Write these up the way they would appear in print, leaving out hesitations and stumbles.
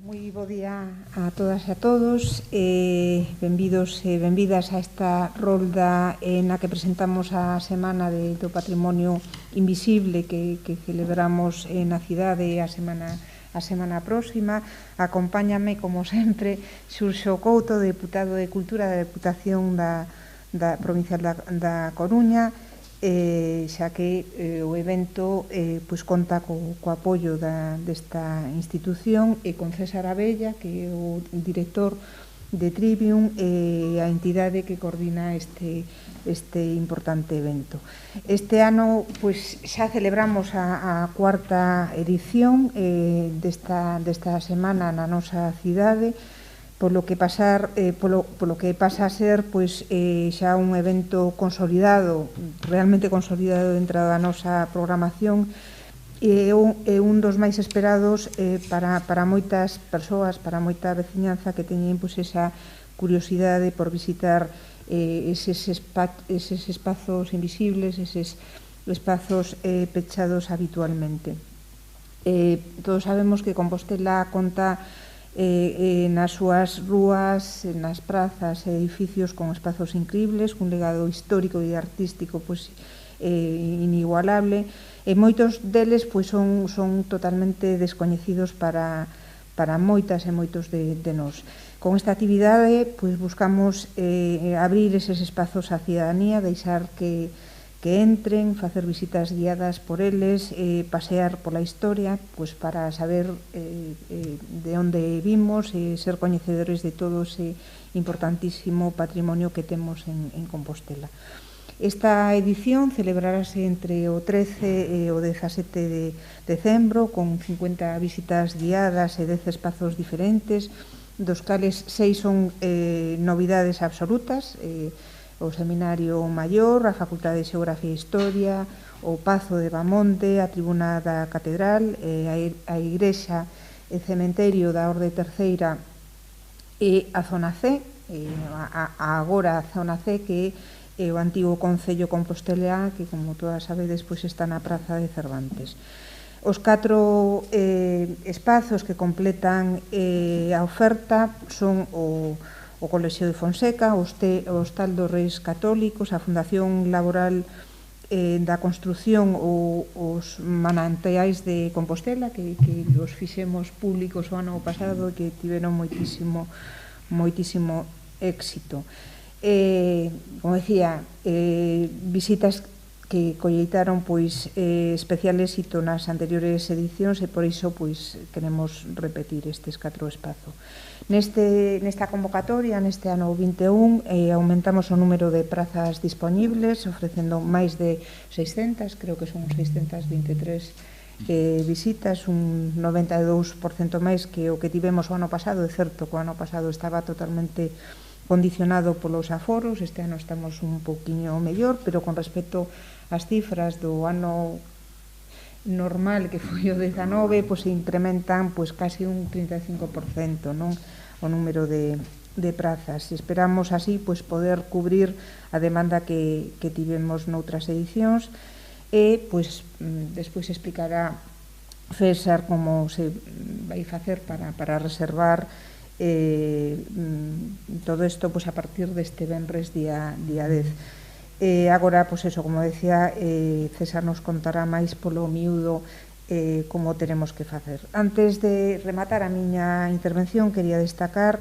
Moi bo día a todas e a todos, benvidos e benvidas a esta rolda na que presentamos a Semana do Patrimonio Invisible que celebramos na cidade a semana próxima. Acompáñame, como sempre, Xurxo Couto, deputado de Cultura da Deputación da Provincial da Coruña, xa que o evento conta co apoio desta institución e con César Abella, que é o director de Trivium e a entidade que coordina este importante evento. Este ano xa celebramos a cuarta edición desta semana na nosa cidade, polo que pasa a ser xa un evento consolidado, realmente consolidado dentro da nosa programación, e é un dos máis esperados para moitas persoas, para moita veciñanza que teñen esa curiosidade por visitar eses espazos invisibles, eses espazos pechados habitualmente. Todos sabemos que Compostela conta nas súas rúas, nas prazas e edificios con espazos increíbles, cun legado histórico e artístico inigualable, e moitos deles son totalmente descoñecidos para moitas e moitos de nós. Con esta actividade buscamos abrir eses espazos á cidadanía, deixar que entren, facer visitas guiadas por eles, pasear pola historia para saber de onde vimos e ser coñecedores de todo ese importantísimo patrimonio que temos en Compostela. Esta edición celebrarase entre o 13 e o 17 de decembro con 50 visitas guiadas e 10 espazos diferentes, dos cales 6 son novidades absolutas: o Seminario Maior, a Facultade de Xeografía e Historia, o Pazo de Bamonte, a Tribuna da Catedral, a Igrexa e Cementerio da Orde Terceira e a Zona C, agora a Zona C, que é o antigo Concello Compostelá, que, como todas sabedes, está na Praza de Cervantes. Os 4 espazos que completan a oferta son o Colexio de Fonseca, o Hostal dos Reis Católicos, a Fundación Laboral da Construción, os Manantiais de Compostela, que os fixemos públicos o ano pasado e que tiveron moitísimo éxito. Como decía, visitas que colleitaron especial éxito nas anteriores edicións e por iso queremos repetir estes 4 espazos. Nesta convocatoria, neste ano 21, aumentamos o número de prazas disponibles, ofrecendo máis de 600, creo que son 623 visitas, un 92% máis que o que tivemos o ano pasado. É certo que o ano pasado estaba totalmente condicionado polos aforos, este ano estamos un pouquiño mellor, pero con respecto ás cifras do ano normal, que foi o 19, se incrementan casi un 35%, non? O número de prazas. Esperamos así poder cubrir a demanda que tivemos noutras edicións e despois explicará César como se vai facer para reservar todo isto a partir deste venres día 10. Agora, como decía, César nos contará máis polo miúdo como tenemos que facer. Antes de rematar a miña intervención, quería destacar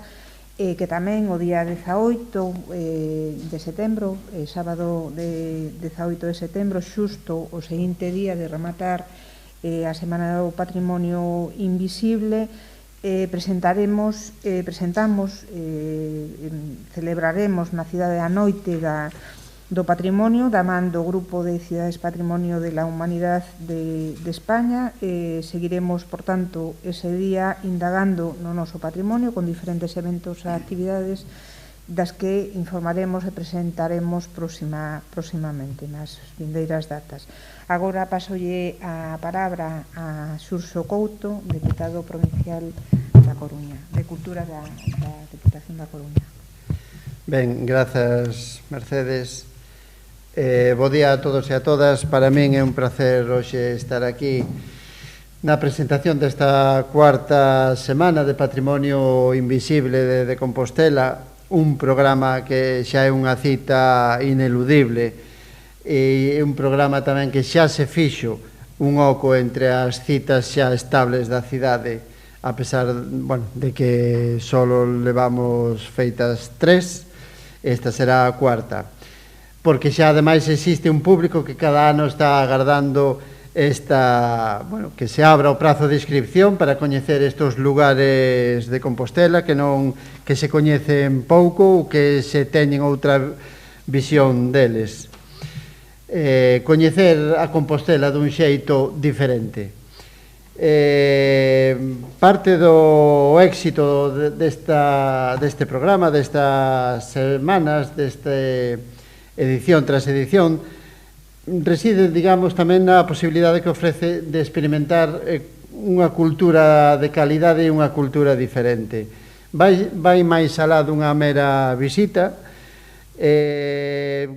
que tamén o día 18 de setembro, sábado de 18 de setembro, xusto o seguinte día de rematar a Semana do Patrimonio Invisible, celebraremos na cidade a Noite do Patrimonio, da man do Grupo de Cidades Patrimonio de la Humanidade de España. Seguiremos, por tanto, ese día indagando no noso patrimonio con diferentes eventos e actividades das que informaremos e presentaremos próximamente nas vindeiras datas. Agora pasolle a palabra a Xurxo Couto, deputado provincial da Coruña, de Cultura da Deputación da Coruña. Ben, grazas, Mercedes. Bo día a todos e a todas. Para min é un placer hoxe estar aquí na presentación desta cuarta semana de Patrimonio Invisible de Compostela, un programa que xa é unha cita ineludible e un programa tamén que xa se fixo un oco entre as citas xa estables da cidade, a pesar, bueno, de que só levamos feitas 3, esta será a cuarta, porque xa ademais existe un público que cada ano está agardando que se abra o prazo de inscripción para coñecer estes lugares de Compostela que se coñecen pouco ou que se teñen outra visión deles. Coñecer a Compostela dun xeito diferente. Parte do éxito deste programa, destas semanas, desta edición tras edición, reside, digamos, tamén na posibilidade que ofrece de experimentar unha cultura de calidade e unha cultura diferente. Vai máis alá dunha mera visita,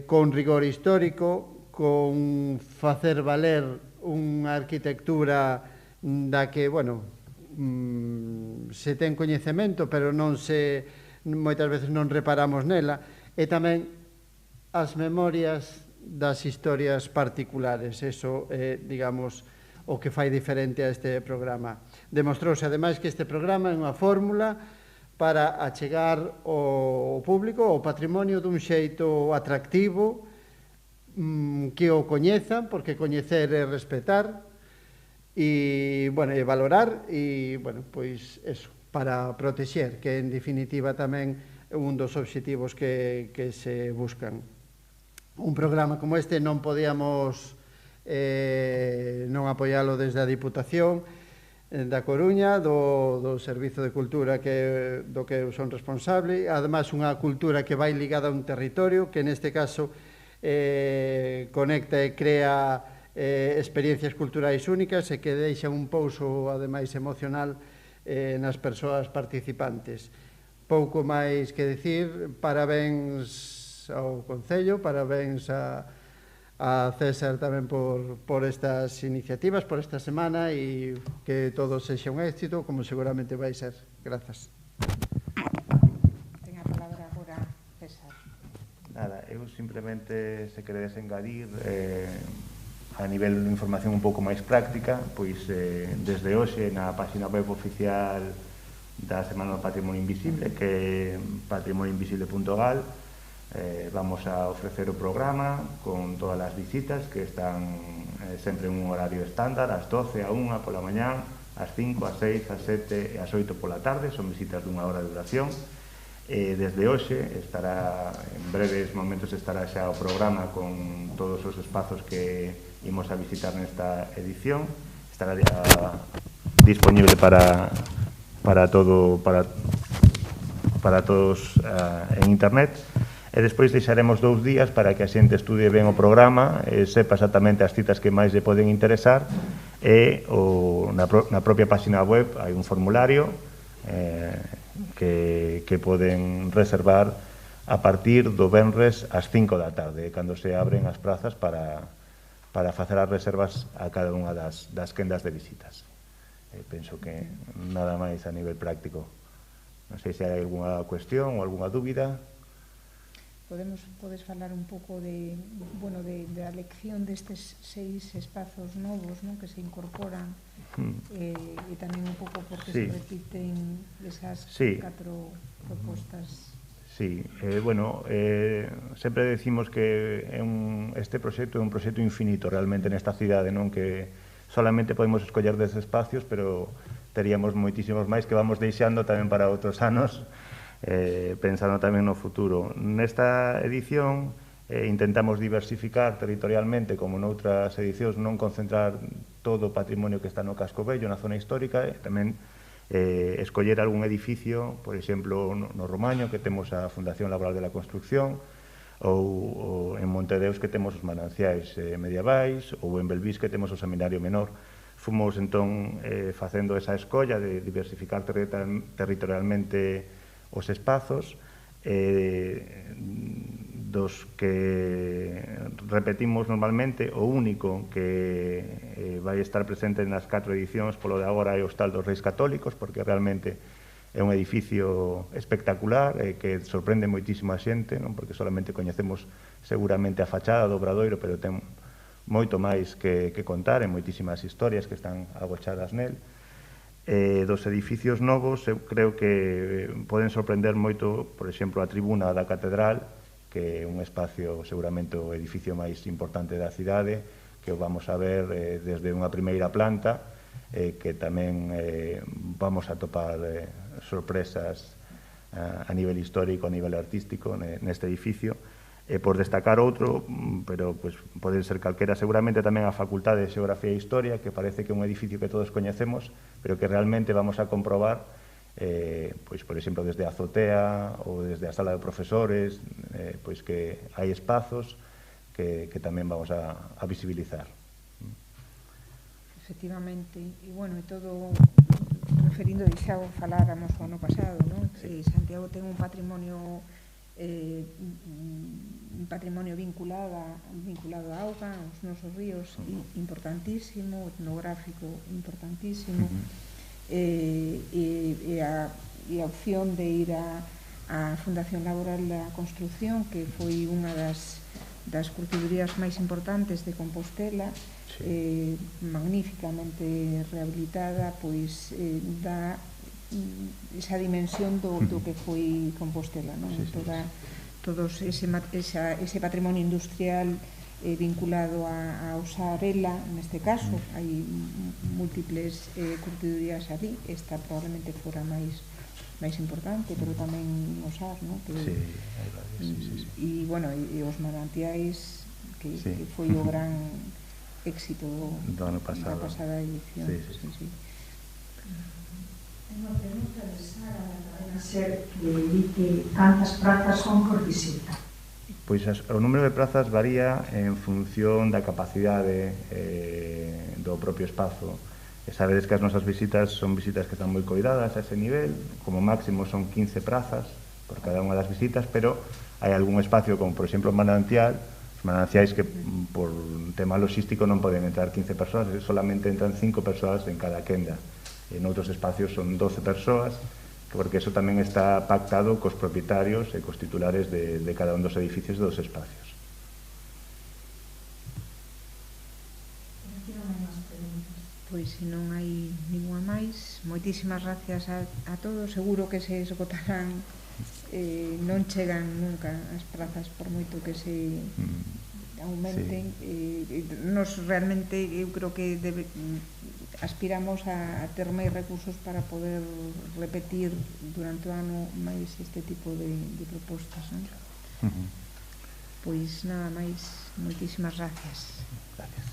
con rigor histórico, con facer valer unha arquitectura da que, bueno, se ten coñecemento, pero moitas veces non reparamos nela, e tamén as memorias das historias particulares. Eso é, digamos, o que fai diferente a este programa. Demostrouse, ademais, que este programa é unha fórmula para achegar ao público o patrimonio dun xeito atractivo, que o coñezan, porque coñecer é respetar, e, bueno, e valorar, e, bueno, pois, eso, para protexer, que en definitiva tamén é un dos obxectivos que se buscan. Un programa como este non podíamos non apoialo desde a Diputación da Coruña, do Servizo de Cultura do que eu son responsable, ademais unha cultura que vai ligada a un territorio que neste caso conecta e crea experiencias culturais únicas e que deixa un pouso ademais emocional nas persoas participantes. Pouco máis que dicir, parabéns ao Concello, parabéns a César tamén por estas iniciativas, por esta semana, e que todo sexa un éxito, como seguramente vai ser. Grazas. Ten a palabra agora César. Nada, eu simplemente, se queredes engadir, a nivel de información un pouco máis práctica, pois desde hoxe na página web oficial da Semana do Patrimonio Invisible, que é patrimonioinvisible.gal, vamos a ofrecer o programa con todas as visitas que están sempre en un horario estándar, ás 12, a 1 pola mañán, ás 5, ás 6, ás 7 e ás 8 pola tarde, son visitas dunha hora de duración. Desde hoxe estará, en breves momentos estará xa o programa con todos os espazos que imos a visitar nesta edición, estará disponible para todos en internet. E despois deixaremos 2 días para que a xente estudie ben o programa, sepa exactamente as citas que máis lle poden interesar, e na propia página web hai un formulario que poden reservar a partir do venres ás 5 da tarde, cando se abren as prazas para facer as reservas a cada unha das quendas de visitas. Penso que nada máis a nivel práctico. Non sei se hai algunha cuestión ou algunha dúbida. Podes falar un pouco da elección destes 6 espazos novos, non, que se incorporan, e tamén un pouco porque se repiten esas 4 propostas. Sí, bueno, sempre decimos que este proxecto é un proxecto infinito realmente nesta cidade, non, que solamente podemos escoller 10 espacios, pero teríamos moitísimos máis que vamos deixando tamén para outros anos, pensando tamén no futuro. Nesta edición intentamos diversificar territorialmente, como noutras edicións, non concentrar todo o patrimonio que está no Casco Vello, na zona histórica, e tamén escoller algún edificio, por exemplo, no Romaño, que temos a Fundación Laboral de la Construcción, ou en Montedeus, que temos os mananciais medievais, ou en Belvís, que temos o Seminario Menor. Fomos, entón, facendo esa escolla de diversificar territorialmente os espazos, dos que repetimos normalmente, o único que vai estar presente nas 4 edicións polo de agora é o Hostal dos Reis Católicos, porque realmente é un edificio espectacular que sorprende moitísimo a xente, non? Porque solamente coñecemos seguramente a fachada do Obradoiro, pero ten moito máis que contar, e moitísimas historias que están agochadas nel. Dos edificios novos, eu creo que poden sorprender moito, por exemplo, a tribuna da Catedral, que é un espacio seguramente o edificio máis importante da cidade, que o vamos a ver desde unha primeira planta, que tamén vamos a topar sorpresas a nivel histórico, a nivel artístico neste edificio. Por destacar outro, pero pode ser calquera, seguramente tamén a Facultade de Xeografía e Historia, que parece que é un edificio que todos coñecemos, pero que realmente vamos a comprobar, por exemplo, desde a azotea ou desde a sala de profesores, que hai espazos que tamén vamos a visibilizar. Efectivamente, e bueno, e todo referindo, xa o faláramos o ano pasado, non? Santiago ten un patrimonio vinculado á auga, aos nosos ríos, importantísimo, etnográfico importantísimo, e a opción de ir á Fundación Laboral da Construción, que foi unha das curtidurías máis importantes de Compostela, magníficamente rehabilitada, pois dá esa dimensión do que foi Compostela, non? Todos ese patrimonio industrial vinculado a Osarela, neste caso, hai múltiples curtidurías ali, esta probablemente fora máis importante, pero tamén Osar, non? E, bueno, e os manantiais, que foi o gran éxito da pasada edición. Unha pregunta de Sara da cadena SER, que di que cantas prazas son por visita? Pois o número de prazas varía en función da capacidade do propio espazo. Sabedes que as nosas visitas son visitas que están moi coidadas a ese nivel, como máximo son 15 prazas por cada unha das visitas, pero hai algún espacio como, por exemplo, manantial, os mananciais que por tema logístico non poden entrar 15 persoas, solamente entran 5 persoas en cada quenda. En outros espacios son 12 persoas, porque eso tamén está pactado cos propietarios e cos titulares de cada un dos edificios e dos espacios. Pois se non hai ninguna máis, moitísimas gracias a todos. Seguro que se esgotarán, non chegan nunca as prazas por moito que se aumenten. Nos realmente, eu creo que aspiramos a ter máis recursos para poder repetir durante o ano máis este tipo de propostas, non? Pois nada máis, moitísimas gracias. Gracias.